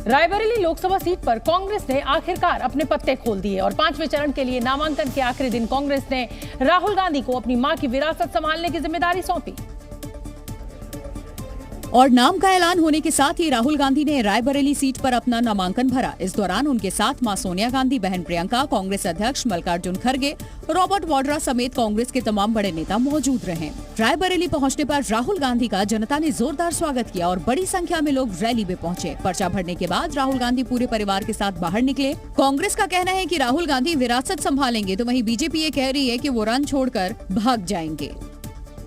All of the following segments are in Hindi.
रायबरेली लोकसभा सीट पर कांग्रेस ने आखिरकार अपने पत्ते खोल दिए और 5वें चरण के लिए नामांकन के आखिरी दिन कांग्रेस ने राहुल गांधी को अपनी मां की विरासत संभालने की जिम्मेदारी सौंपी। और नाम का ऐलान होने के साथ ही राहुल गांधी ने रायबरेली सीट पर अपना नामांकन भरा। इस दौरान उनके साथ मां सोनिया गांधी, बहन प्रियंका, कांग्रेस अध्यक्ष मल्लिकार्जुन खड़गे, रॉबर्ट वाड्रा समेत कांग्रेस के तमाम बड़े नेता मौजूद रहे। रायबरेली पहुंचने पर राहुल गांधी का जनता ने जोरदार स्वागत किया और बड़ी संख्या में लोग रैली में पहुंचे। पर्चा भरने के बाद राहुल गांधी पूरे परिवार के साथ बाहर निकले। कांग्रेस का कहना है कि राहुल गांधी विरासत संभालेंगे, तो वहीं बीजेपी ये कह रही है कि वो रन छोड़कर भाग जाएंगे।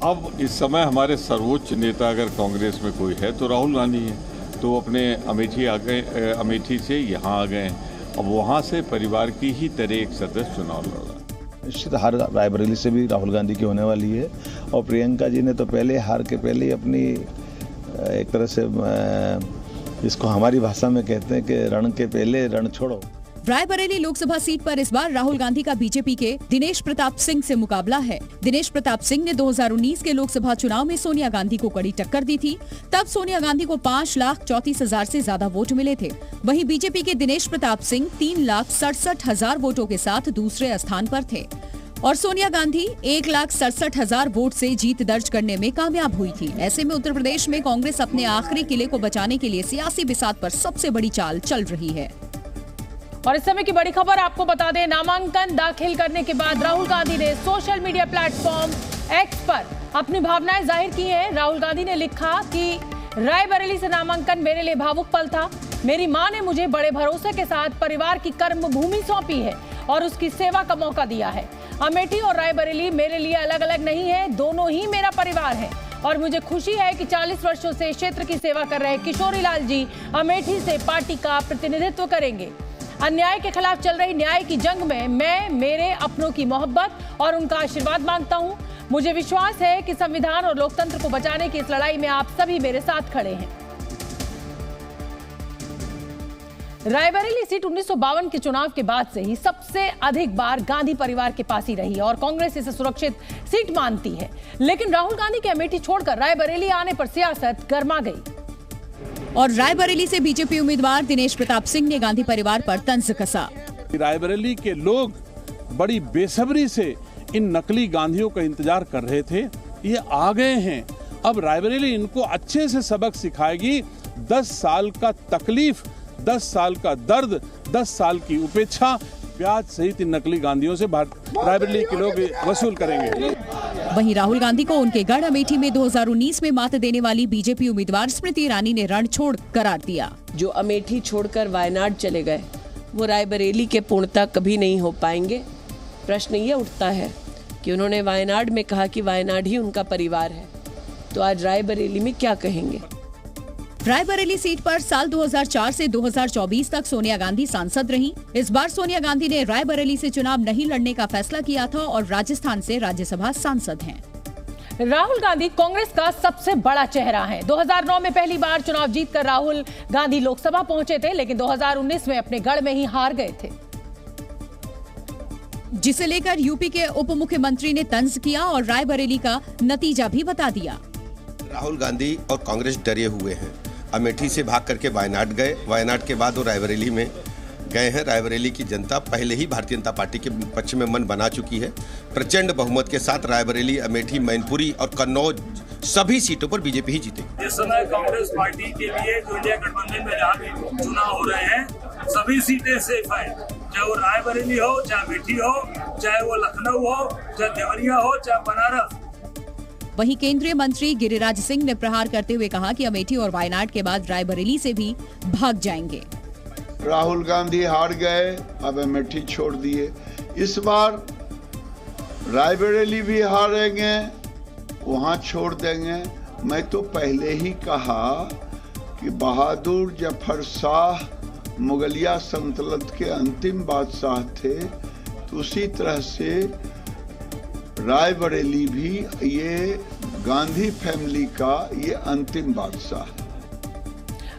अब इस समय हमारे सर्वोच्च नेता अगर कांग्रेस में कोई है तो राहुल गांधी है। तो अपने अमेठी आ गए, अमेठी से यहाँ आ गए। अब वहाँ से परिवार की ही तरह एक सदस्य चुनाव लड़ा। निश्चित हार रायबरेली से भी राहुल गांधी की होने वाली है और प्रियंका जी ने तो पहले हार के पहले ही अपनी एक तरह से इसको हमारी भाषा में कहते हैं कि रण के पहले रण छोड़ो। रायबरेली लोकसभा सीट पर इस बार राहुल गांधी का बीजेपी के दिनेश प्रताप सिंह से मुकाबला है। दिनेश प्रताप सिंह ने 2019 के लोकसभा चुनाव में सोनिया गांधी को कड़ी टक्कर दी थी। तब सोनिया गांधी को 5,34,000 से ज्यादा वोट मिले थे। वहीं बीजेपी के दिनेश प्रताप सिंह 3,67,000 वोटों के साथ दूसरे स्थान पर थे और सोनिया गांधी 1,67,000 वोट से जीत दर्ज करने में कामयाब हुई थी। ऐसे में उत्तर प्रदेश में कांग्रेस अपने आखिरी किले को बचाने के लिए सियासी बिसात पर सबसे बड़ी चाल चल रही है। और इस समय की बड़ी खबर आपको बता दें, नामांकन दाखिल करने के बाद राहुल गांधी ने सोशल मीडिया प्लेटफॉर्म एक्स पर अपनी भावनाएं जाहिर की हैं। राहुल गांधी ने लिखा कि रायबरेली से नामांकन मेरे लिए भावुक पल था। मेरी मां ने मुझे बड़े भरोसे के साथ परिवार की कर्म भूमि सौंपी है और उसकी सेवा का मौका दिया है। अमेठी और रायबरेली मेरे लिए अलग अलग नहीं है, दोनों ही मेरा परिवार है और मुझे खुशी है कि 40 वर्षों से क्षेत्र की सेवा कर रहे किशोरी लाल जी अमेठी से पार्टी का प्रतिनिधित्व करेंगे। अन्याय के खिलाफ चल रही न्याय की जंग में मैं मेरे अपनों की मोहब्बत और उनका आशीर्वाद मांगता हूं। मुझे विश्वास है कि संविधान और लोकतंत्र को बचाने की इस लड़ाई में आप सभी मेरे साथ खड़े हैं। रायबरेली सीट 1952 के चुनाव के बाद से ही सबसे अधिक बार गांधी परिवार के पास ही रही और कांग्रेस इसे सुरक्षित सीट मानती है। लेकिन राहुल गांधी की अमेठी छोड़कर रायबरेली आने पर सियासत गर्मा गई और रायबरेली से बीजेपी उम्मीदवार दिनेश प्रताप सिंह ने गांधी परिवार पर तंज कसा। रायबरेली के लोग बड़ी बेसब्री से इन नकली गांधियों का इंतजार कर रहे थे। ये आ गए हैं। अब रायबरेली इनको अच्छे से सबक सिखाएगी। 10 साल का तकलीफ, 10 साल का दर्द, 10 साल की उपेक्षा ब्याज सहित इन नकली गांधियों से रायबरेली के लोग वसूल करेंगे। वहीं राहुल गांधी को उनके गढ़ अमेठी में 2019 में मात देने वाली बीजेपी उम्मीदवार स्मृति ईरानी ने रण छोड़ करार दिया। जो अमेठी छोड़कर वायनाड चले गए वो रायबरेली के पूर्णता कभी नहीं हो पाएंगे। प्रश्न ये उठता है कि उन्होंने वायनाड में कहा कि वायनाड ही उनका परिवार है, तो आज रायबरेली में क्या कहेंगे। रायबरेली सीट पर साल 2004 से 2024 तक सोनिया गांधी सांसद रहीं। इस बार सोनिया गांधी ने रायबरेली से चुनाव नहीं लड़ने का फैसला किया था और राजस्थान से राज्यसभा सांसद हैं। राहुल गांधी कांग्रेस का सबसे बड़ा चेहरा है। 2009 में पहली बार चुनाव जीतकर राहुल गांधी लोकसभा पहुंचे थे, लेकिन 2019 में अपने गढ़ में ही हार गए थे, जिसे लेकर यूपी के उप मुख्यमंत्री ने तंज किया और रायबरेली का नतीजा भी बता दिया। राहुल गांधी और कांग्रेस डरे हुए हैं। अमेठी से भाग करके वायनाड गए। वायनाड के बाद वो रायबरेली में गए हैं। रायबरेली की जनता पहले ही भारतीय जनता पार्टी के पक्ष में मन बना चुकी है। प्रचंड बहुमत के साथ रायबरेली, अमेठी, मैनपुरी और कन्नौज सभी सीटों पर बीजेपी ही जीतेगी। इस समय कांग्रेस पार्टी के लिए जो इंडिया गठबंधन में जहाँ भी चुनाव हो रहे हैं सभी सीटें सेफ है। चाहे वो रायबरेली हो, चाहे अमेठी हो, चाहे वो लखनऊ हो, चाहे देवरिया हो, चाहे बनारस। वहीं केंद्रीय मंत्री गिरिराज सिंह ने प्रहार करते हुए कहा कि अमेठी और वायनाड के बाद रायबरेली से भी भाग जाएंगे। राहुल गांधी हार गए, अब अमेठी छोड़ दिए। इस बार रायबरेली भी हारेंगे, वहां छोड़ देंगे। मैं तो पहले ही कहा कि बहादुर जफर शाह मुगलिया सल्तनत के अंतिम बादशाह थे, तो उसी तरह से रायबरेली भी ये गांधी फैमिली का ये अंतिम बादशाह है।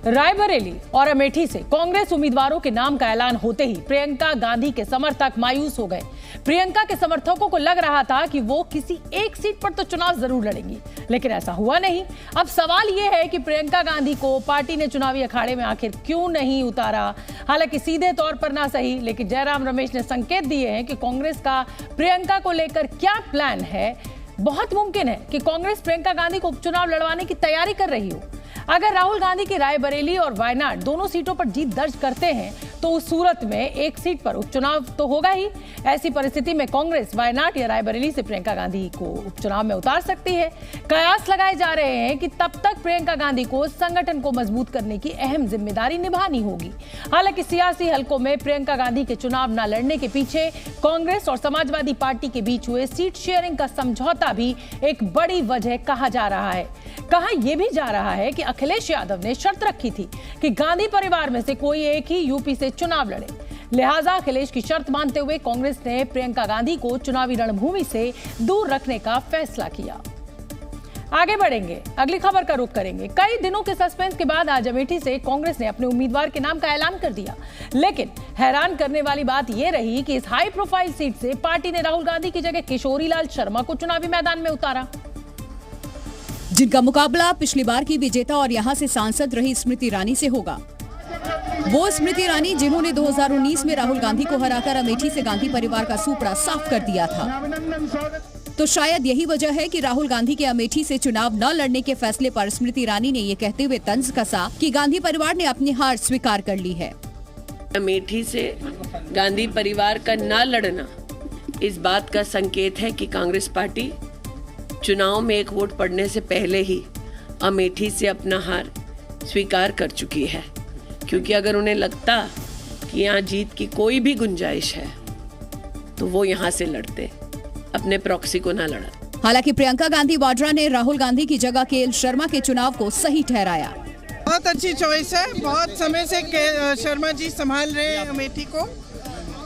रायबरेली और अमेठी से कांग्रेस उम्मीदवारों के नाम का ऐलान होते ही प्रियंका गांधी के समर्थक मायूस हो गए। प्रियंका के समर्थकों को लग रहा था कि वो किसी एक सीट पर तो चुनाव जरूर लड़ेंगी, लेकिन ऐसा हुआ नहीं। अब सवाल यह है कि प्रियंका गांधी को पार्टी ने चुनावी अखाड़े में आखिर क्यों नहीं उतारा। हालांकि सीधे तौर पर ना सही, लेकिन जयराम रमेश ने संकेत दिए हैं कि कांग्रेस का प्रियंका को लेकर क्या प्लान है। बहुत मुमकिन है कि कांग्रेस प्रियंका गांधी को उपचुनाव लड़वाने की तैयारी कर रही हो। अगर राहुल गांधी की रायबरेली और वायनाड दोनों सीटों पर जीत दर्ज करते हैं तो उस सूरत में एक सीट पर उपचुनाव तो होगा ही। ऐसी परिस्थिति में कांग्रेस वायनाड या रायबरेली से प्रियंका गांधी को उपचुनाव में उतार सकती है। कयास लगाए जा रहे हैं कि तब तक प्रियंका गांधी को संगठन को मजबूत करने की अहम जिम्मेदारी निभानी होगी। हालांकि सियासी हलकों में प्रियंका गांधी के चुनाव न लड़ने के पीछे कांग्रेस और समाजवादी पार्टी के बीच हुए सीट शेयरिंग का समझौता भी एक बड़ी वजह कहा जा रहा है। कहा यह भी जा रहा है कि अखिलेश यादव ने शर्त रखी थी कि गांधी परिवार में से कोई एक ही यूपी से चुनाव लड़े। लिहाजा अखिलेश की शर्त मानते हुए कांग्रेस ने प्रियंका गांधी को चुनावी रणभूमि से दूर रखने का फैसला किया। आगे बढ़ेंगे, अगली खबर का रुख करेंगे। कई दिनों के सस्पेंस के बाद आज अमेठी से कांग्रेस ने अपने उम्मीदवार के नाम का ऐलान कर दिया, लेकिन हैरान करने वाली बात यह रही कि इस हाई प्रोफाइल सीट से पार्टी ने राहुल गांधी की जगह किशोरीलाल शर्मा को चुनावी मैदान में उतारा, जिनका मुकाबला पिछली बार की विजेता और यहां से सांसद रही स्मृति ईरानी से होगा। वो स्मृति ईरानी जिन्होंने 2019 में राहुल गांधी को हराकर अमेठी से गांधी परिवार का सूपड़ा साफ कर दिया था। तो शायद यही वजह है कि राहुल गांधी के अमेठी से चुनाव न लड़ने के फैसले पर स्मृति ईरानी ने ये कहते हुए तंज कसा कि गांधी परिवार ने अपनी हार स्वीकार कर ली है। अमेठी से गांधी परिवार का न लड़ना इस बात का संकेत है कि कांग्रेस पार्टी चुनाव में एक वोट पड़ने से पहले ही अमेठी से अपना हार स्वीकार कर चुकी है, क्योंकि अगर उन्हें लगता कि यहाँ जीत की कोई भी गुंजाइश है तो वो यहाँ से लड़ते, अपने प्रॉक्सी को ना लड़ा। हालांकि प्रियंका गांधी वाड्रा ने राहुल गांधी की जगह केएल शर्मा के चुनाव को सही ठहराया। बहुत अच्छी चॉइस है, बहुत समय से शर्मा जी संभाल रहे हैं अमेठी को।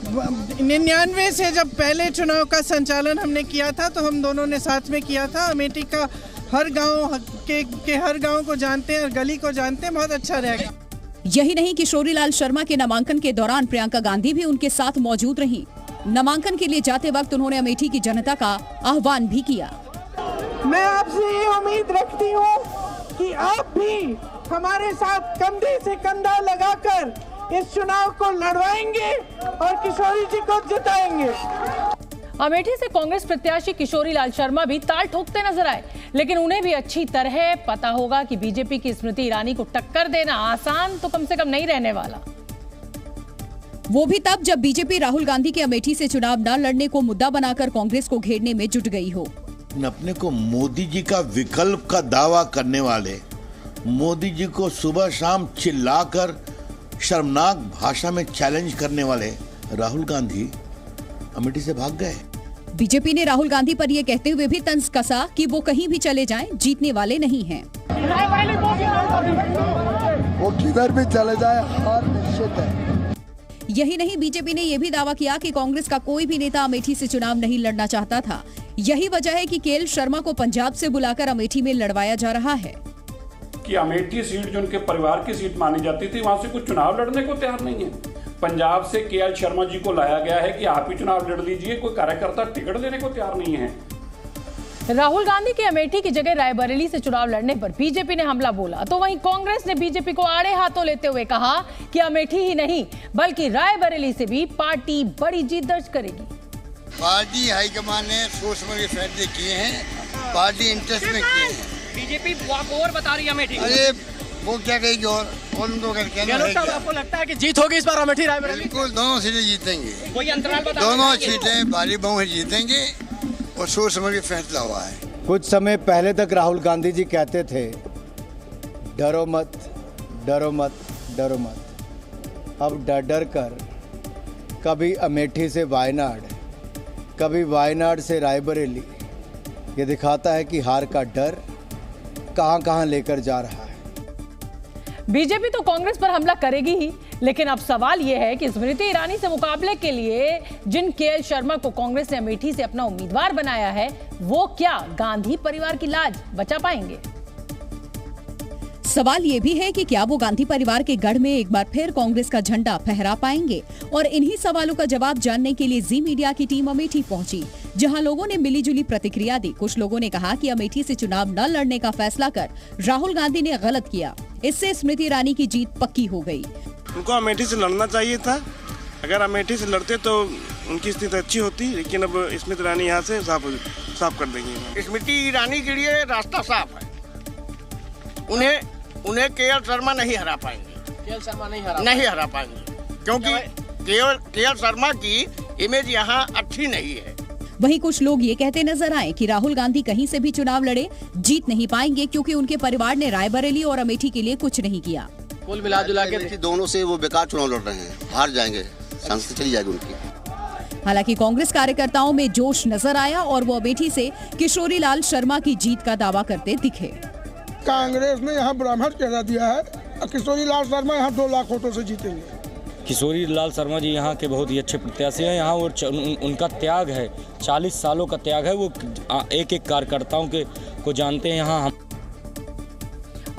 99 से जब पहले चुनाव का संचालन हमने किया था तो हम दोनों ने साथ में किया था। अमेठी का हर गांव के हर गांव को जानते हैं, गली को जानते हैं, बहुत अच्छा रहेगा। यही नहीं, किशोरीलाल शर्मा के नामांकन के दौरान प्रियंका गांधी भी उनके साथ मौजूद रही। नामांकन के लिए जाते वक्त उन्होंने अमेठी की जनता का आह्वान भी किया। मैं आपसे ये उम्मीद रखती हूँ कि आप भी हमारे साथ कंधे से कंधा लगाकर इस चुनाव को लड़वाएंगे और किशोरी जी को जिताएंगे। अमेठी से कांग्रेस प्रत्याशी किशोरीलाल शर्मा भी ताल ठोकते नजर आए, लेकिन उन्हें भी अच्छी तरह पता होगा कि बीजेपी की स्मृति ईरानी को टक्कर देना आसान तो कम से कम नहीं रहने वाला। वो भी तब जब बीजेपी राहुल गांधी के अमेठी से चुनाव न लड़ने को मुद्दा बनाकर कांग्रेस को घेरने में जुट गई हो। अपने को मोदी जी का विकल्प का दावा करने वाले, मोदी जी को सुबह शाम चिल्लाकर शर्मनाक भाषा में चैलेंज करने वाले राहुल गांधी अमेठी से भाग गए। बीजेपी ने राहुल गांधी पर यह कहते हुए भी तंज कसा कि वो कहीं भी चले जाएं, जीतने वाले नहीं हैं। वो किधर भी चले जाए, हार निश्चित है। यही नहीं, बीजेपी ने यह भी दावा किया कि कांग्रेस का कोई भी नेता अमेठी से चुनाव नहीं लड़ना चाहता था। यही वजह है कि केएल शर्मा को पंजाब से बुलाकर अमेठी में लड़वाया जा रहा है। कि अमेठी सीट जो उनके परिवार की सीट मानी जाती थी, वहां से कुछ चुनाव लड़ने को तैयार नहीं है। पंजाब से केएल शर्मा जी को लाया गया है कि आप ही चुनाव लड़ लीजिए, कोई कार्यकर्ता टिकट देने को तैयार नहीं है। राहुल गांधी के अमेठी की जगह रायबरेली से चुनाव लड़ने पर बीजेपी ने हमला बोला, तो वहीं कांग्रेस ने बीजेपी को आड़े हाथों लेते हुए कहा कि अमेठी ही नहीं बल्कि रायबरेली से भी पार्टी बड़ी जीत दर्ज करेगी। पार्टी हाईकमान ने सोच समझ के फैसले किए हैं, पार्टी इंटरेस्ट में किए हैं। बीजेपी और बता रही है अमेठी। अरे वो क्या कहेगी और उनको आपको लगता है कि जीत होगी इस बार अमेठी रायबरेली? बिल्कुल, दोनों सीटें जीतेंगे। कोई अंतराल बता? दोनों सीटें भारी बहुमत जीतेंगे और सोच समझ के फैसला हुआ है। कुछ समय पहले तक राहुल गांधी जी कहते थे डरो मत, डरो मत, डरो मत। अब डर डर कर कभी अमेठी से वायनाड, कभी वायनाड से रायबरेली, ये दिखाता है कि हार का डर कहां कहां लेकर जा रहा है। बीजेपी तो कांग्रेस पर हमला करेगी ही, लेकिन अब सवाल यह है कि स्मृति ईरानी से मुकाबले के लिए जिन केएल शर्मा को कांग्रेस ने अमेठी से अपना उम्मीदवार बनाया है, वो क्या गांधी परिवार की लाज बचा पाएंगे? सवाल ये भी है कि क्या वो गांधी परिवार के गढ़ में एक बार फिर कांग्रेस का झंडा फहरा पाएंगे। और इन्हीं सवालों का जवाब जानने के लिए जी मीडिया की टीम अमेठी पहुंची, जहां लोगों ने मिलीजुली प्रतिक्रिया दी। कुछ लोगों ने कहा कि अमेठी से चुनाव न लड़ने का फैसला कर राहुल गांधी ने गलत किया, इससे स्मृति ईरानी की जीत पक्की हो गई। उनको अमेठी से लड़ना चाहिए था, अगर अमेठी से लड़ते तो उनकी स्थिति अच्छी होती, लेकिन अब स्मृति ईरानी यहाँ से साफ कर देंगे। स्मृति ईरानी के लिए रास्ता साफ है, उन्हें केएल शर्मा नहीं हरा पाएंगे। केएल शर्मा नहीं हरा पाएंगे, क्योंकि केएल शर्मा की इमेज यहाँ अच्छी नहीं है। वहीं कुछ लोग ये कहते नजर आए कि राहुल गांधी कहीं से भी चुनाव लड़े जीत नहीं पाएंगे, क्योंकि उनके परिवार ने रायबरेली और अमेठी के लिए कुछ नहीं किया। कुल मिला जुला के दोनों से वो बेकार चुनाव लड़ रहे हैं, हार जाएंगे, संस्था चली जाएगी उनकी। हालांकि कांग्रेस कार्यकर्ताओं में जोश नजर आया और वो अमेठी से किशोरी लाल शर्मा की जीत का दावा करते दिखे। कांग्रेस ने यहाँ ब्राह्मण चढ़ा दिया है, किशोरी लाल शर्मा यहाँ 2 लाख वोटों से जीतेंगे। किशोरी लाल शर्मा जी यहाँ के बहुत ही अच्छे प्रत्याशी हैं। यहाँ वो उनका त्याग है, 40 सालों का त्याग है, वो एक कार्यकर्ताओं को जानते हैं। यहाँ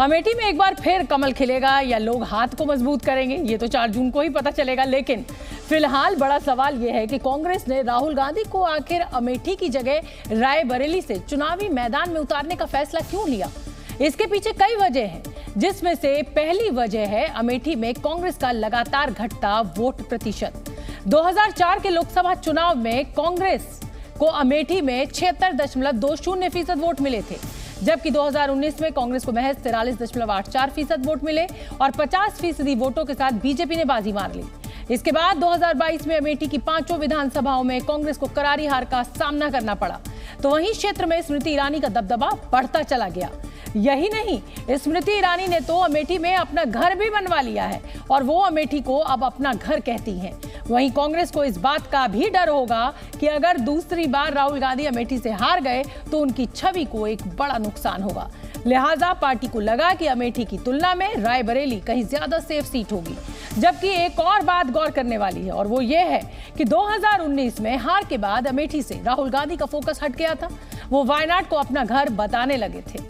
अमेठी में एक बार फिर कमल खिलेगा या लोग हाथ को मजबूत करेंगे, ये तो 4 जून को ही पता चलेगा। लेकिन फिलहाल बड़ा सवाल ये है कि कांग्रेस ने राहुल गांधी को आखिर अमेठी की जगह रायबरेली से चुनावी मैदान में उतारने का फैसला क्यों लिया। इसके पीछे कई वजह हैं, जिसमें से पहली वजह है अमेठी में कांग्रेस का लगातार घटता वोट प्रतिशत। 2004 के लोकसभा चुनाव में कांग्रेस को अमेठी में 76.20% वोट मिले थे, जबकि 2019 में कांग्रेस को महज 43.84% वोट मिले और 50% वोटों के साथ बीजेपी ने बाजी मार ली। इसके बाद 2022 में अमेठी की 5 विधानसभाओं में कांग्रेस को करारी हार का सामना करना पड़ा। तो वहीं क्षेत्र में स्मृति ईरानी का दबदबा बढ़ता चला गया। यही नहीं, स्मृति ईरानी ने तो अमेठी में अपना घर भी बनवा लिया है और वो अमेठी को अब अपना घर कहती हैं। वहीं कांग्रेस को इस बात का भी डर होगा कि अगर दूसरी बार राहुल गांधी अमेठी से हार गए तो उनकी छवि को एक बड़ा नुकसान होगा। लिहाजा पार्टी को लगा कि अमेठी की तुलना में रायबरेली कहीं ज्यादा सेफ सीट होगी। जबकि एक और बात गौर करने वाली है और वो ये है कि 2019 में हार के बाद अमेठी से राहुल गांधी का फोकस हट गया था, वो वायनाड को अपना घर बताने लगे थे।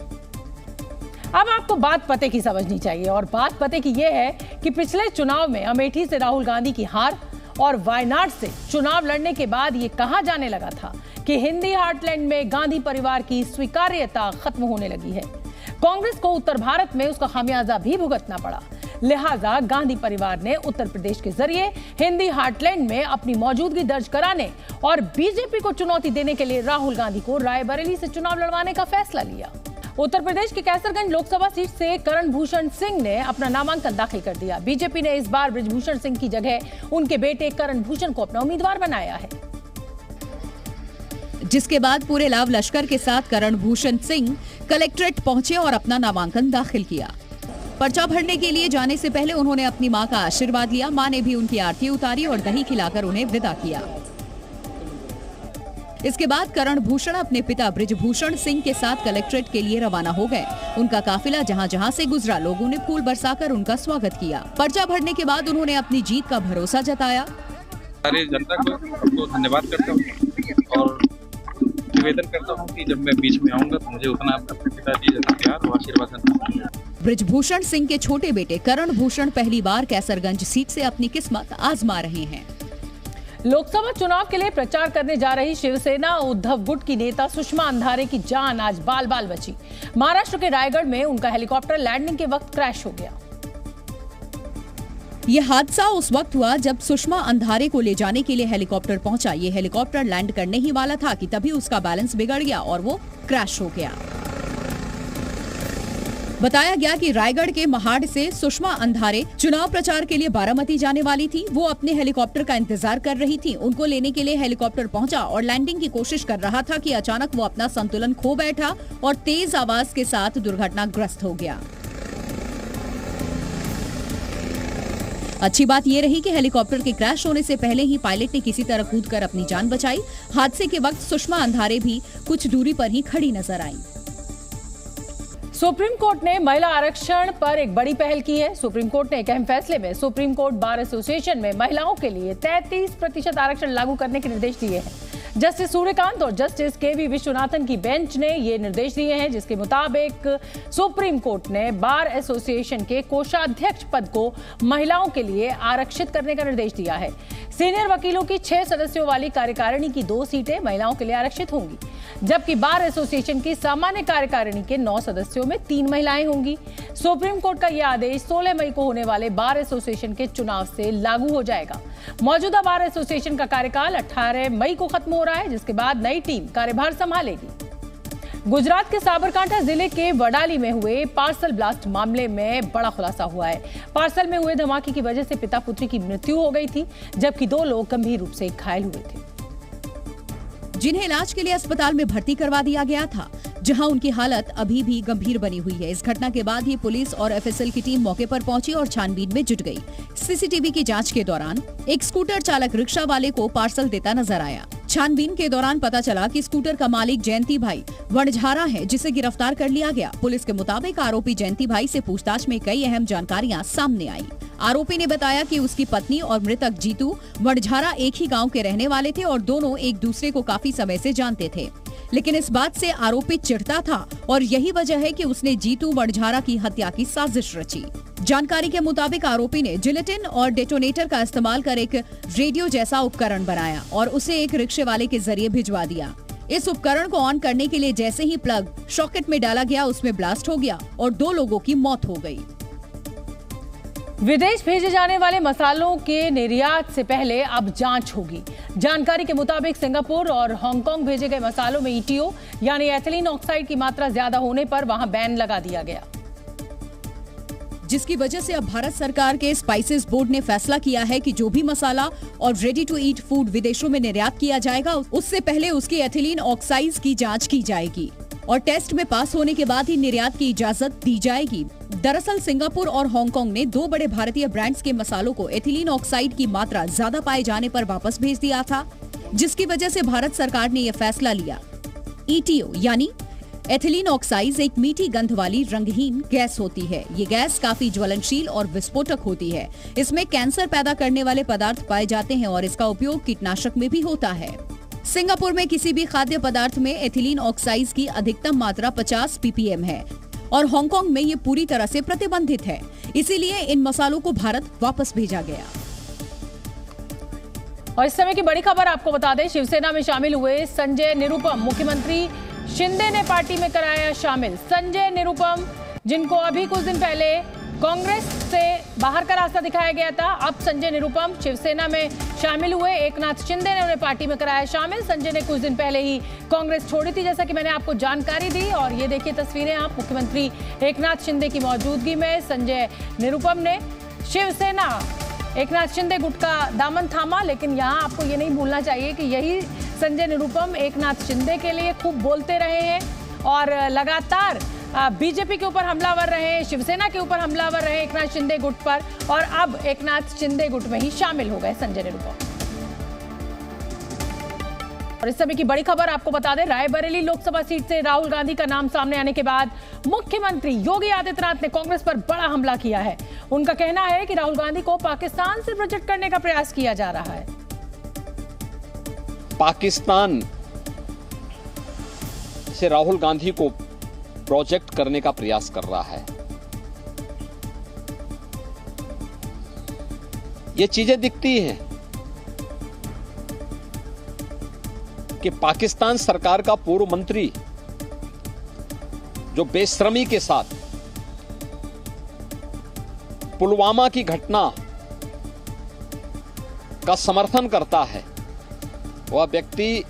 अब आपको बात पते की समझनी चाहिए और बात पते की यह है कि पिछले चुनाव में अमेठी से राहुल गांधी की हार और वायनाड से चुनाव लड़ने के बाद ये कहा जाने लगा था कि हिंदी हार्टलैंड में गांधी परिवार की स्वीकार्यता खत्म होने लगी है। कांग्रेस को उत्तर भारत में उसका खामियाजा भी भुगतना पड़ा। लिहाजा गांधी परिवार ने उत्तर प्रदेश के जरिए हिंदी हार्टलैंड में अपनी मौजूदगी दर्ज कराने और बीजेपी को चुनौती देने के लिए राहुल गांधी को रायबरेली से चुनाव लड़वाने का फैसला लिया। उत्तर प्रदेश के कैसरगंज लोकसभा सीट से करण भूषण सिंह ने अपना नामांकन दाखिल कर दिया। बीजेपी ने इस बार बृजभूषण सिंह की जगह उनके बेटे करण भूषण को अपना उम्मीदवार बनाया है, जिसके बाद पूरे लाव लश्कर के साथ करण भूषण सिंह कलेक्ट्रेट पहुंचे और अपना नामांकन दाखिल किया। पर्चा भरने के लिए जाने से पहले उन्होंने अपनी मां का आशीर्वाद लिया। मां ने भी उनकी आरती उतारी और दही खिलाकर उन्हें विदा किया। इसके बाद करण भूषण अपने पिता बृजभूषण सिंह के साथ कलेक्ट्रेट के लिए रवाना हो गए। उनका काफिला जहां जहां से गुजरा, लोगों ने फूल बरसाकर उनका स्वागत किया। पर्चा भरने के बाद उन्होंने अपनी जीत का भरोसा जताया। सारी जनता को धन्यवाद करता हूँ और निवेदन करता हूँ कि जब मैं बीच में आऊंगा तो मुझे उतना अपने पिताजी जैसा प्यार और आशीर्वाद देना। बृजभूषण सिंह के छोटे बेटे करण भूषण पहली बार कैसरगंज सीट से अपनी किस्मत आजमा रहे हैं। लोकसभा चुनाव के लिए प्रचार करने जा रही शिवसेना उद्धव गुट की नेता सुषमा अंधारे की जान आज बाल बाल बची। महाराष्ट्र के रायगढ़ में उनका हेलीकॉप्टर लैंडिंग के वक्त क्रैश हो गया। यह हादसा उस वक्त हुआ जब सुषमा अंधारे को ले जाने के लिए हेलीकॉप्टर पहुंचा। ये हेलीकॉप्टर लैंड करने ही वाला था कि तभी उसका बैलेंस बिगड़ गया और वो क्रैश हो गया। बताया गया कि रायगढ़ के महाड़ से सुषमा अंधारे चुनाव प्रचार के लिए बारामती जाने वाली थी। वो अपने हेलीकॉप्टर का इंतजार कर रही थी। उनको लेने के लिए हेलीकॉप्टर पहुंचा और लैंडिंग की कोशिश कर रहा था कि अचानक वो अपना संतुलन खो बैठा और तेज आवाज के साथ दुर्घटनाग्रस्त हो गया। अच्छी बात यह रही कि हेलीकॉप्टर के क्रैश होने से पहले ही पायलट ने किसी तरह कूदकर अपनी जान बचाई। हादसे के वक्त सुषमा अंधारे भी कुछ दूरी पर ही खड़ी नजर आई। सुप्रीम कोर्ट ने महिला आरक्षण पर एक बड़ी पहल की है। सुप्रीम कोर्ट ने एक अहम फैसले में सुप्रीम कोर्ट बार एसोसिएशन में महिलाओं के लिए 33% आरक्षण लागू करने के निर्देश दिए हैं, जस्टिस सूर्यकांत और जस्टिस केवी विश्वनाथन की बेंच ने ये निर्देश दिए हैं, जिसके मुताबिक सुप्रीम कोर्ट ने बार एसोसिएशन के कोषाध्यक्ष पद को महिलाओं के लिए आरक्षित करने का निर्देश दिया है। सीनियर वकीलों की 6 सदस्यों वाली कार्यकारिणी की 2 सीटें महिलाओं के लिए आरक्षित होंगी, जबकि बार एसोसिएशन की सामान्य कार्यकारिणी के 9 सदस्यों में 3 महिलाएं होंगी। सुप्रीम कोर्ट का यह आदेश 16 मई को होने वाले बार एसोसिएशन के चुनाव से लागू हो जाएगा। मौजूदा बार एसोसिएशन का कार्यकाल 18 मई को खत्म हो रहा है, जिसके बाद नई टीम कार्यभार संभालेगी। गुजरात के साबरकांठा जिले के वडाली में हुए पार्सल ब्लास्ट मामले में बड़ा खुलासा हुआ है। पार्सल में हुए धमाके की वजह से पिता पुत्री की मृत्यु हो गई थी, जबकि 2 लोग गंभीर रूप से घायल हुए थे, जिन्हें इलाज के लिए अस्पताल में भर्ती करवा दिया गया था, जहां उनकी हालत अभी भी गंभीर बनी हुई है। इस घटना के बाद ही पुलिस और एफएसएल की टीम मौके पर पहुंची और छानबीन में जुट गई। सीसीटीवी की जांच के दौरान एक स्कूटर चालक रिक्शा वाले को पार्सल देता नजर आया। छानबीन के दौरान पता चला कि स्कूटर का मालिक जयंती भाई वणझारा है, जिसे गिरफ्तार कर लिया गया। पुलिस के मुताबिक आरोपी जयंती भाई से पूछताछ में कई अहम जानकारियां सामने आई। आरोपी ने बताया कि उसकी पत्नी और मृतक जीतू वणझारा एक ही गांव के रहने वाले थे और दोनों एक दूसरे को काफी समय से जानते थे, लेकिन इस बात से आरोपी चिढ़ता था और यही वजह है कि उसने जीतू वणझारा की हत्या की साजिश रची। जानकारी के मुताबिक आरोपी ने जिलेटिन और डेटोनेटर का इस्तेमाल कर एक रेडियो जैसा उपकरण बनाया और उसे एक रिक्शे वाले के जरिए भिजवा दिया। इस उपकरण को ऑन करने के लिए जैसे ही प्लग सॉकेट में डाला गया, उसमें ब्लास्ट हो गया और 2 लोगों की मौत हो गई। विदेश भेजे जाने वाले मसालों के निर्यात से पहले अब जांच होगी। जानकारी के मुताबिक सिंगापुर और हांगकांग भेजे गए मसालों में ईटीओ यानी एथिलीन ऑक्साइड की मात्रा ज्यादा होने पर वहां बैन लगा दिया गया, जिसकी वजह से अब भारत सरकार के स्पाइसेस बोर्ड ने फैसला किया है कि जो भी मसाला और रेडी टू ईट फूड विदेशों में निर्यात किया जाएगा, उससे पहले उसकी एथिलीन ऑक्साइड की जांच की जाएगी और टेस्ट में पास होने के बाद ही निर्यात की इजाजत दी जाएगी। दरअसल सिंगापुर और हांगकांग ने 2 बड़े भारतीय ब्रांड्स के मसालों को एथिलीन ऑक्साइड की मात्रा ज्यादा पाए जाने पर वापस भेज दिया था, जिसकी वजह से भारत सरकार ने यह फैसला लिया। ईटीओ यानी एथिलीन ऑक्साइड एक मीठी गंध वाली रंगहीन गैस होती है। ये गैस काफी ज्वलनशील और विस्फोटक होती है। इसमें कैंसर पैदा करने वाले पदार्थ पाए जाते हैं और इसका उपयोग कीटनाशक में भी होता है। सिंगापुर में किसी भी खाद्य पदार्थ में एथिलीन ऑक्साइड की अधिकतम मात्रा 50 ppm है और हांगकांग में ये पूरी तरह से प्रतिबंधित है, इसीलिए इन मसालों को भारत वापस भेजा गया। और इस समय की बड़ी खबर आपको बता दें, शिवसेना में शामिल हुए संजय निरुपम मुख्यमंत्री शिंदे ने पार्टी में कराया शामिल। संजय निरुपम, जिनको अभी कुछ दिन पहले कांग्रेस से बाहर का रास्ता दिखाया गया था, अब संजय निरुपम शिवसेना में शामिल हुए। एकनाथ शिंदे ने उन्हें पार्टी में कराया शामिल। संजय ने कुछ दिन पहले ही कांग्रेस छोड़ी थी, जैसा कि मैंने आपको जानकारी दी। और ये देखिए तस्वीरें आप, मुख्यमंत्री एकनाथ शिंदे की मौजूदगी में संजय निरुपम ने शिवसेना एकनाथ शिंदे गुट का दामन थामा। लेकिन यहाँ आपको ये नहीं भूलना चाहिए कि यही संजय निरुपम एकनाथ शिंदे के लिए खूब बोलते रहे हैं और लगातार बीजेपी के ऊपर हमलावर रहे, शिवसेना के ऊपर हमलावर रहे एकनाथ शिंदे गुट पर, और अब एकनाथ शिंदे गुट में ही शामिल हो गए संजय निरुपम। और इस समय की बड़ी खबर आपको बता दें, रायबरेली लोकसभा सीट से राहुल गांधी का नाम सामने आने के बाद मुख्यमंत्री योगी आदित्यनाथ ने कांग्रेस पर बड़ा हमला किया है। उनका कहना है कि राहुल गांधी को पाकिस्तान से प्रोजेक्ट करने का प्रयास किया जा रहा है। पाकिस्तान से राहुल गांधी को प्रोजेक्ट करने का प्रयास कर रहा है। ये चीजें दिखती हैं कि पाकिस्तान सरकार का पूर्व मंत्री जो बेशर्मी के साथ पुलवामा की घटना का समर्थन करता है, वह व्यक्ति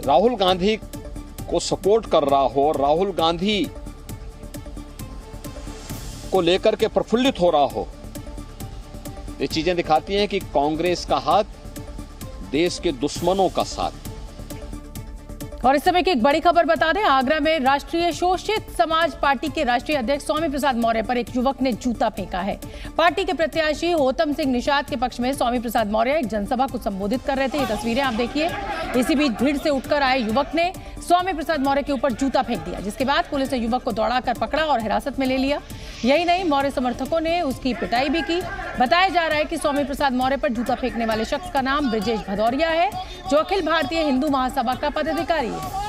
राहुल गांधी को सपोर्ट कर रहा हो और राहुल गांधी को लेकर के प्रफुल्लित हो रहा हो, ये चीजें दिखाती हैं कि कांग्रेस का हाथ देश के दुश्मनों का साथ। और इस समय की एक बड़ी खबर बता दें, आगरा में राष्ट्रीय शोषित समाज पार्टी के राष्ट्रीय अध्यक्ष स्वामी प्रसाद मौर्य पर एक युवक ने जूता फेंका है। पार्टी के प्रत्याशी होतम सिंह निषाद के पक्ष में स्वामी प्रसाद मौर्य एक जनसभा को संबोधित कर रहे थे। ये तस्वीरें आप देखिए। इसी बीच भीड़ से उठकर आए युवक ने स्वामी प्रसाद मौर्य के ऊपर जूता फेंक दिया, जिसके बाद पुलिस ने युवक को दौड़ाकर पकड़ा और हिरासत में ले लिया। यही नहीं, मौर्य समर्थकों ने उसकी पिटाई भी की। बताया जा रहा है कि स्वामी प्रसाद मौर्य पर जूता फेंकने वाले शख्स का नाम ब्रजेश भदौरिया है, जो अखिल भारतीय हिंदू महासभा का पदाधिकारी है।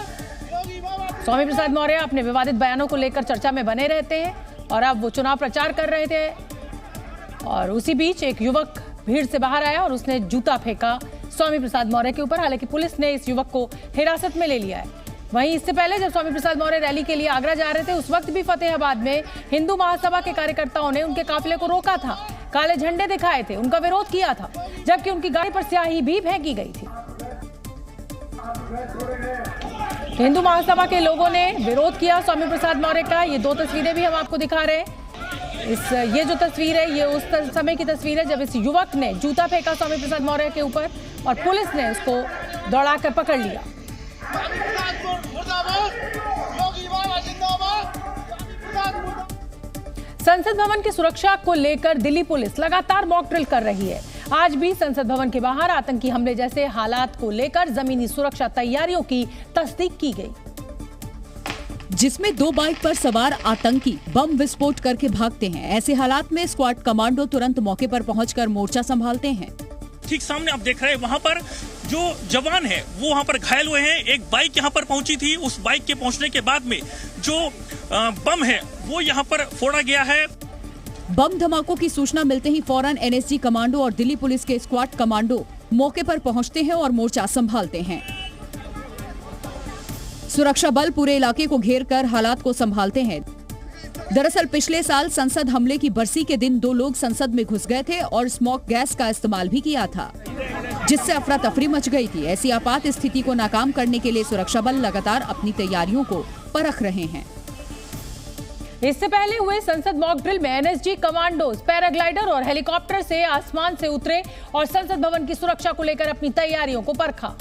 स्वामी प्रसाद मौर्य अपने विवादित बयानों को लेकर चर्चा में बने रहते हैं और अब वो चुनाव प्रचार कर रहे थे और उसी बीच एक युवक भीड़ से बाहर आया और उसने जूता फेंका स्वामी प्रसाद मौर्य के ऊपर। हालांकि पुलिस ने इस युवक को हिरासत में ले लिया है। वहीं इससे पहले जब स्वामी प्रसाद मौर्य रैली के लिए आगरा जा रहे थे, उस वक्त भी फतेहाबाद में हिंदू महासभा के कार्यकर्ताओं ने उनके काफिले को रोका था, काले झंडे दिखाए थे, उनका विरोध किया था, जबकि उनकी गाड़ी पर स्याही भी फेंकी गई थी। हिंदू महासभा के लोगों ने विरोध किया स्वामी प्रसाद मौर्य का। ये दो तस्वीरें भी हम आपको दिखा रहे हैं। ये जो तस्वीर है ये उस समय की तस्वीर है जब इस युवक ने जूता फेंका स्वामी प्रसाद मौर्य के ऊपर और पुलिस ने उसको दौड़ाकर पकड़ लिया। संसद भवन की सुरक्षा को लेकर दिल्ली पुलिस लगातार मॉक ड्रिल कर रही है। आज भी संसद भवन के बाहर आतंकी हमले जैसे हालात को लेकर जमीनी सुरक्षा तैयारियों की तस्दीक की गई, जिसमें 2 बाइक पर सवार आतंकी बम विस्फोट करके भागते हैं। ऐसे हालात में स्क्वाड कमांडो तुरंत मौके पर पहुंचकर मोर्चा संभालते हैं। ठीक सामने आप देख रहे हैं, वहाँ पर जो जवान है वो वहाँ पर घायल हुए हैं। एक बाइक यहाँ पर पहुंची थी, उस बाइक के पहुंचने के बाद में जो बम है वो यहाँ पर फोड़ा गया है। बम धमाकों की सूचना मिलते ही फौरन एनएसजी कमांडो और दिल्ली पुलिस के स्क्वाड कमांडो मौके पर पहुंचते हैं और मोर्चा संभालते हैं। सुरक्षा बल पूरे इलाके को घेर कर हालात को संभालते हैं। दरअसल पिछले साल संसद हमले की बरसी के दिन 2 लोग संसद में घुस गए थे और स्मोक गैस का इस्तेमाल भी किया था, जिससे अफरा तफरी मच गई थी। ऐसी आपात स्थिति को नाकाम करने के लिए सुरक्षा बल लगातार अपनी तैयारियों को परख रहे हैं। इससे पहले हुए संसद मॉक ड्रिल में एनएसजी कमांडोज पैराग्लाइडर और हेलीकॉप्टर से आसमान से उतरे और संसद भवन की सुरक्षा को लेकर अपनी तैयारियों को परखा।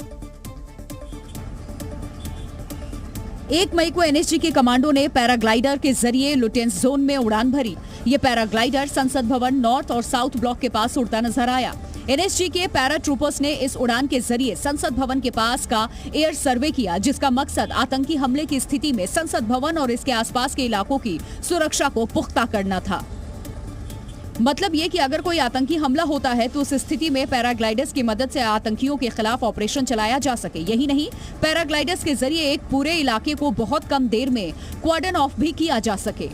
1 मई को एनएसजी के कमांडो ने पैराग्लाइडर के जरिए लुटेंस जोन में उड़ान भरी। ये पैराग्लाइडर संसद भवन नॉर्थ और साउथ ब्लॉक के पास उड़ता नजर आया। एनएसजी के पैरा ट्रूपर्स ने इस उड़ान के जरिए संसद भवन के पास का एयर सर्वे किया, जिसका मकसद आतंकी हमले की स्थिति में संसद भवन और इसके आसपास के इलाकों की सुरक्षा को पुख्ता करना था। मतलब ये कि अगर कोई आतंकी हमला होता है तो उस स्थिति में पैराग्लाइडर्स की मदद से आतंकियों के खिलाफ ऑपरेशन चलाया जा सके। यही नहीं, पैराग्लाइडर्स के जरिए एक पूरे इलाके को बहुत कम देर में क्वार्डन ऑफ भी किया जा सके।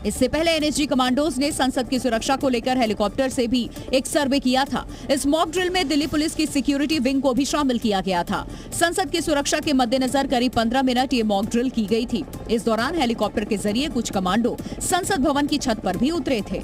इससे पहले एनएसजी कमांडोज ने संसद की सुरक्षा को लेकर हेलीकॉप्टर से भी एक सर्वे किया था। इस मॉक ड्रिल में दिल्ली पुलिस की सिक्योरिटी विंग को भी शामिल किया गया था। संसद की सुरक्षा के मद्देनजर करीब 15 मिनट ये मॉक ड्रिल की गई थी। इस दौरान हेलीकॉप्टर के जरिए कुछ कमांडो संसद भवन की छत पर भी उतरे थे।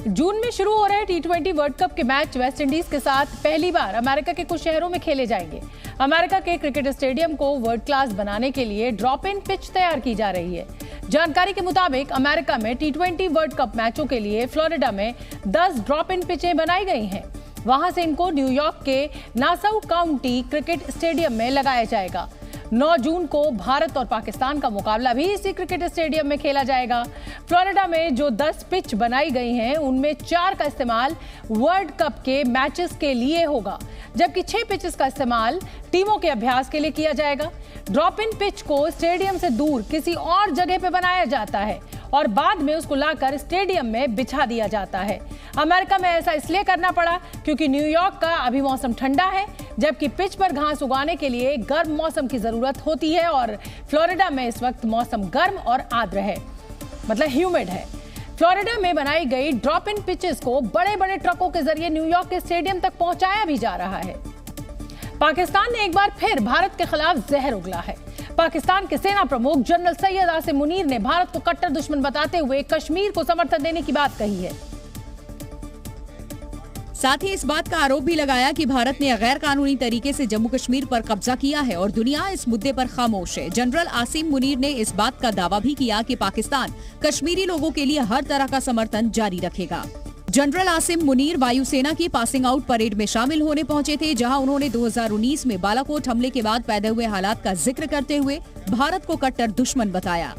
जून में शुरू हो रहे T20 वर्ल्ड कप के मैच वेस्ट इंडीज के साथ पहली बार अमेरिका के कुछ शहरों में खेले जाएंगे। अमेरिका के क्रिकेट स्टेडियम को वर्ल्ड क्लास बनाने के लिए ड्रॉप इन पिच तैयार की जा रही है। जानकारी के मुताबिक अमेरिका में T20 वर्ल्ड कप मैचों के लिए फ्लोरिडा में 10 ड्रॉप इन पिचें बनाई गई हैं। वहां से इनको न्यूयॉर्क के नासाउ काउंटी क्रिकेट स्टेडियम में लगाया जाएगा। 9 जून को भारत और पाकिस्तान का मुकाबला भी इसी क्रिकेट स्टेडियम में खेला जाएगा। फ्लोरिडा में जो 10 पिच बनाई गई हैं, उनमें 4 का इस्तेमाल वर्ल्ड कप के मैचेस के लिए होगा, जबकि 6 पिचेस का इस्तेमाल टीमों के अभ्यास के लिए किया जाएगा। ड्रॉप इन पिच को स्टेडियम से दूर किसी और जगह पे बनाया जाता है और बाद में उसको लाकर स्टेडियम में बिछा दिया जाता है। अमेरिका में ऐसा इसलिए करना पड़ा क्योंकि न्यूयॉर्क का अभी मौसम ठंडा है, जबकि पिच पर घास उगाने के लिए गर्म मौसम की जरूरत होती है और फ्लोरिडा में इस वक्त मौसम गर्म और आर्द्र है, मतलब ह्यूमिड है। फ्लोरिडा में बनाई गई ड्रॉप इन पिचेस को बड़े बड़े ट्रकों के जरिए न्यूयॉर्क के स्टेडियम तक पहुंचाया भी जा रहा है। पाकिस्तान ने एक बार फिर भारत के खिलाफ जहर उगला है। पाकिस्तान के सेना प्रमुख जनरल सैयद आसिम मुनीर ने भारत को कट्टर दुश्मन बताते हुए कश्मीर को समर्थन देने की बात कही है। साथ ही इस बात का आरोप भी लगाया कि भारत ने गैर कानूनी तरीके से जम्मू कश्मीर पर कब्जा किया है और दुनिया इस मुद्दे पर खामोश है। जनरल आसिम मुनीर ने इस बात का दावा भी किया कि पाकिस्तान कश्मीरी लोगों के लिए हर तरह का समर्थन जारी रखेगा। जनरल आसिम मुनीर वायुसेना की पासिंग आउट परेड में शामिल होने पहुंचे थे, जहां उन्होंने 2019 में बालाकोट हमले के बाद पैदा हुए हालात का जिक्र करते हुए भारत को कट्टर दुश्मन बताया।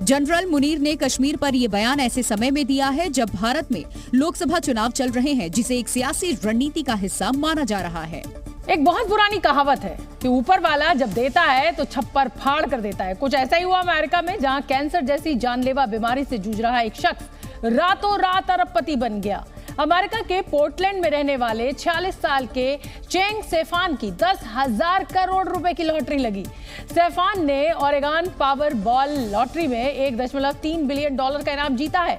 जनरल मुनीर ने कश्मीर पर ये बयान ऐसे समय में दिया है जब भारत में लोकसभा चुनाव चल रहे हैं, जिसे एक सियासी रणनीति का हिस्सा माना जा रहा है। एक बहुत पुरानी कहावत है कि ऊपर वाला जब देता है तो छप्पर फाड़ कर देता है। कुछ ऐसा ही हुआ अमेरिका में, जहां कैंसर जैसी जानलेवा बीमारी से जूझ रहा एक शख्स रातों रात अरबपति बन गया। अमेरिका के पोर्टलैंड में रहने वाले 46 साल के चेंग सेफान की 10,000 करोड़ रुपए की लॉटरी लगी। सेफान ने ओरेगन पावर बॉल लॉटरी में $1.3 बिलियन का इनाम जीता है।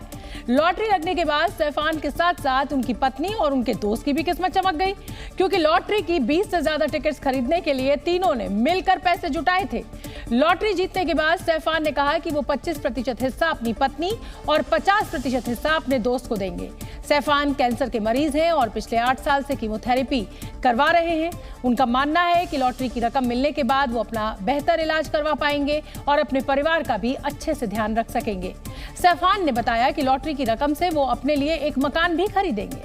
लॉटरी लगने के बाद सेफान के साथ साथ उनकी पत्नी और उनके दोस्त की भी किस्मत चमक गई, क्योंकि लॉटरी की 20 से ज्यादा टिकट्स खरीदने के लिए तीनों ने मिलकर पैसे जुटाए थे। लॉटरी जीतने के बाद सेफान ने कहा कि वो 25% हिस्सा अपनी पत्नी और 50% हिस्सा अपने दोस्त को देंगे। सेफान कैंसर के मरीज हैं और पिछले 8 साल से कीमोथेरेपी करवा रहे हैं। उनका मानना है कि लॉटरी की रकम मिलने के बाद वो अपना बेहतर इलाज करवा पाएंगे और अपने परिवार का भी अच्छे से ध्यान रख सकेंगे। सेफान ने बताया कि लॉटरी की रकम से वो अपने लिए एक मकान भी खरीदेंगे।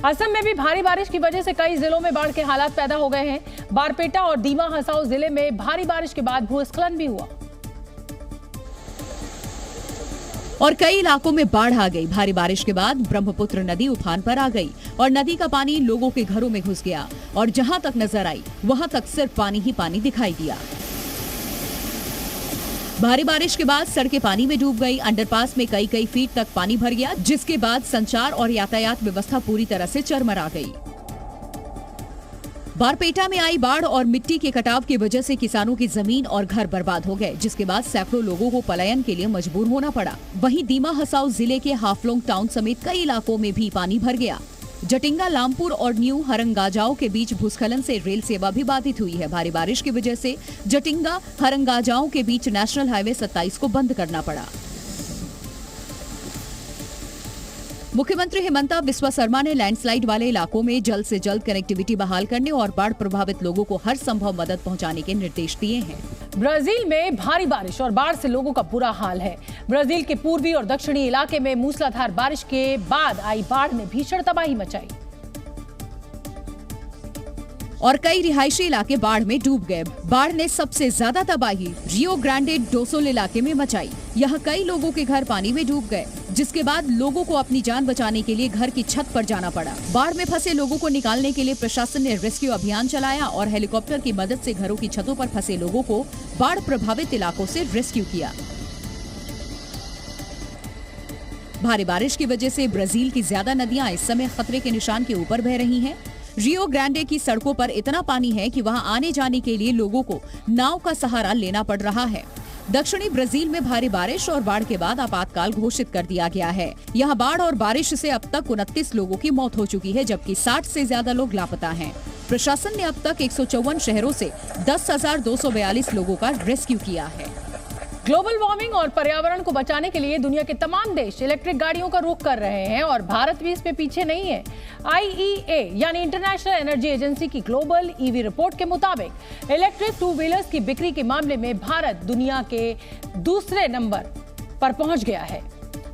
असम में भी भारी बारिश की वजह से कई जिलों में बाढ़ के हालात पैदा हो गए हैं। बारपेटा और दीमा हसाओ जिले में भारी बारिश के बाद भूस्खलन भी हुआ और कई इलाकों में बाढ़ आ गई। भारी बारिश के बाद ब्रह्मपुत्र नदी उफान पर आ गई और नदी का पानी लोगों के घरों में घुस गया और जहां तक नजर आई वहां तक सिर्फ पानी ही पानी दिखाई दिया। भारी बारिश के बाद सड़कें पानी में डूब गई। अंडरपास में कई फीट तक पानी भर गया, जिसके बाद संचार और यातायात व्यवस्था पूरी तरह से चरमरा गई। बारपेटा में आई बाढ़ और मिट्टी के कटाव की वजह से किसानों की जमीन और घर बर्बाद हो गए, जिसके बाद सैकड़ों लोगों को पलायन के लिए मजबूर होना पड़ा। वहीं दीमा हसाओ जिले के हाफलोंग टाउन समेत कई इलाकों में भी पानी भर गया। जटिंगा लामपुर और न्यू हरंगाजाओ के बीच भूस्खलन से रेल सेवा भी बाधित हुई है। भारी बारिश की वजह से जटिंगा हरंगाजाओ के बीच नेशनल हाईवे 27 को बंद करना पड़ा। मुख्यमंत्री हिमंता बिस्वा शर्मा ने लैंडस्लाइड वाले इलाकों में जल्द से जल्द कनेक्टिविटी बहाल करने और बाढ़ प्रभावित लोगों को हर संभव मदद पहुंचाने के निर्देश दिए हैं। ब्राजील में भारी बारिश और बाढ़ से लोगों का बुरा हाल है। ब्राजील के पूर्वी और दक्षिणी इलाके में मूसलाधार बारिश के बाद आई बाढ़ ने भीषण तबाही मचाई और कई रिहायशी इलाके बाढ़ में डूब गए। बाढ़ ने सबसे ज्यादा तबाही रियो ग्रांडे डो सुल इलाके में मचाई। यहाँ कई लोगों के घर पानी में डूब गए, जिसके बाद लोगों को अपनी जान बचाने के लिए घर की छत पर जाना पड़ा। बाढ़ में फंसे लोगों को निकालने के लिए प्रशासन ने रेस्क्यू अभियान चलाया और हेलीकॉप्टर की मदद से घरों की छतों पर फंसे लोगों को बाढ़ प्रभावित इलाकों से रेस्क्यू किया। भारी बारिश की वजह से ब्राजील की ज्यादा नदियां इस समय खतरे के निशान के ऊपर बह रही हैं। रियो ग्रांडे की सड़कों पर इतना पानी है कि वहां आने जाने के लिए लोगों को नाव का सहारा लेना पड़ रहा है। दक्षिणी ब्राजील में भारी बारिश और बाढ़ के बाद आपातकाल घोषित कर दिया गया है। यहां बाढ़ और बारिश से अब तक 29 लोगों की मौत हो चुकी है, जबकि 60 से ज्यादा लोग लापता हैं। प्रशासन ने अब तक 154 शहरों से 10,242 लोगों का रेस्क्यू किया है। ग्लोबल वार्मिंग और पर्यावरण को बचाने के लिए दुनिया के तमाम देश इलेक्ट्रिक गाड़ियों का रुख कर रहे हैं और भारत भी इसमें पीछे नहीं है। IEA यानी इंटरनेशनल एनर्जी एजेंसी की ग्लोबल EV रिपोर्ट के मुताबिक इलेक्ट्रिक टू व्हीलर्स की बिक्री के मामले में भारत दुनिया के दूसरे नंबर पर पहुंच गया है।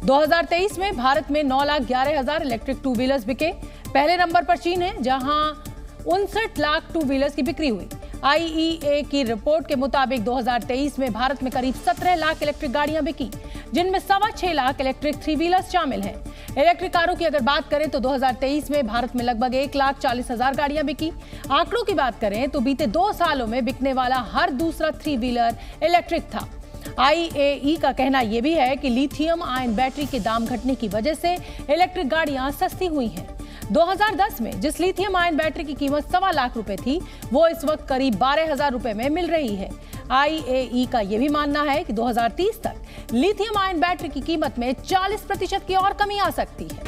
2023 में भारत में 9,11,000 इलेक्ट्रिक टू व्हीलर्स बिके। पहले नंबर पर चीन है, जहां 59 लाख टू व्हीलर्स की बिक्री हुई। IEA की रिपोर्ट के मुताबिक 2023 में भारत में करीब 17 लाख इलेक्ट्रिक गाड़ियां बिकी, जिनमें 6.25 लाख इलेक्ट्रिक 3 व्हीलर्स शामिल हैं। इलेक्ट्रिक कारों की अगर बात करें तो 2023 में भारत में लगभग 1,40,000 गाड़ियां बिकी। आंकड़ों की बात करें तो बीते 2 सालों में बिकने वाला हर दूसरा 3 व्हीलर इलेक्ट्रिक था। IAE का कहना यह भी है कि लिथियम आयन बैटरी के दाम घटने की वजह से इलेक्ट्रिक गाड़ियां सस्ती हुई हैं। 2010 में जिस लिथियम आयन बैटरी की कीमत 1.25 लाख रुपए थी, वो इस वक्त करीब 12,000 रुपए में मिल रही है। IAE का यह भी मानना है कि 2030 तक लिथियम आयन बैटरी की कीमत में 40% की और कमी आ सकती है।